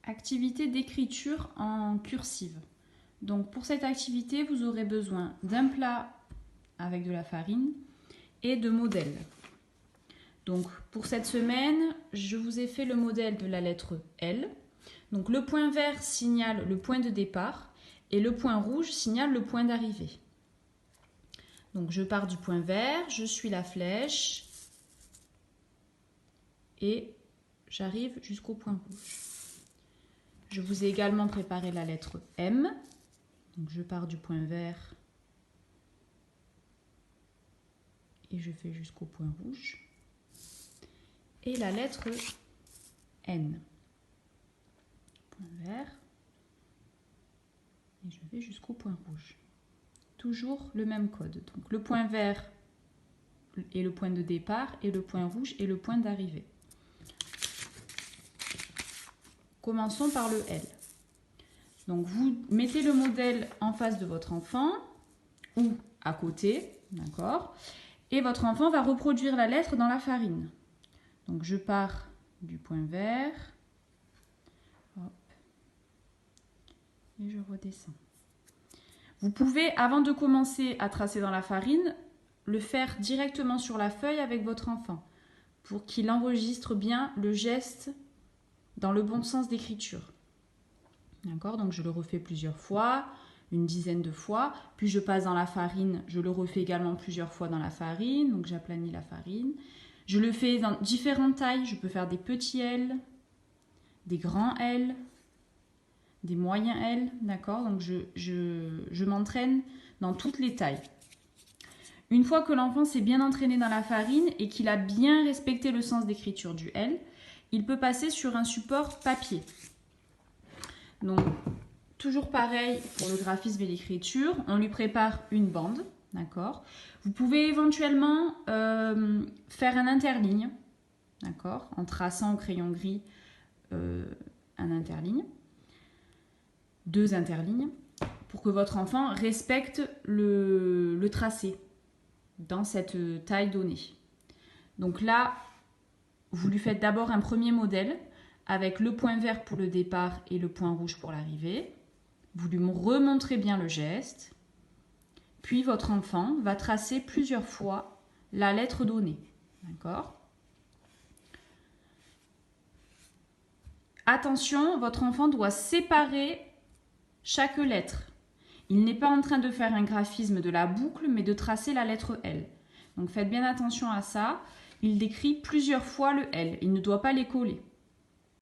Activité d'écriture en cursive. Donc pour cette activité, vous aurez besoin d'un plat avec de la farine et de modèles. Donc pour cette semaine, je vous ai fait le modèle de la lettre L. Donc le point vert signale le point de départ et le point rouge signale le point d'arrivée. Donc je pars du point vert, je suis la flèche et j'arrive jusqu'au point rouge. Je vous ai également préparé la lettre M. Donc je pars du point vert et je fais jusqu'au point rouge. Et la lettre N. Point vert et je vais jusqu'au point rouge. Toujours le même code. Donc le point vert est le point de départ et le point rouge est le point d'arrivée. Commençons par le L. Donc vous mettez le modèle en face de votre enfant ou à côté, d'accord? Et votre enfant va reproduire la lettre dans la farine. Donc je pars du point vert, hop, et je redescends. Vous pouvez, avant de commencer à tracer dans la farine, le faire directement sur la feuille avec votre enfant pour qu'il enregistre bien le geste dans le bon sens d'écriture. D'accord? Donc je le refais plusieurs fois, une dizaine de fois, puis je passe dans la farine, je le refais également plusieurs fois dans la farine, donc j'aplanis la farine. Je le fais dans différentes tailles, je peux faire des petits L, des grands L, des moyens L, d'accord? Donc je m'entraîne dans toutes les tailles. Une fois que l'enfant s'est bien entraîné dans la farine et qu'il a bien respecté le sens d'écriture du L, il peut passer sur un support papier. Donc, toujours pareil pour le graphisme et l'écriture, on lui prépare une bande, d'accord? Vous pouvez éventuellement faire un interligne, d'accord? En traçant au crayon gris un interligne, deux interlignes, pour que votre enfant respecte le tracé dans cette taille donnée. Donc là, vous lui faites d'abord un premier modèle avec le point vert pour le départ et le point rouge pour l'arrivée. Vous lui remontrez bien le geste. Puis votre enfant va tracer plusieurs fois la lettre donnée. D'accord ? Attention, votre enfant doit séparer chaque lettre. Il n'est pas en train de faire un graphisme de la boucle, mais de tracer la lettre L. Donc faites bien attention à ça. Il décrit plusieurs fois le L. Il ne doit pas les coller.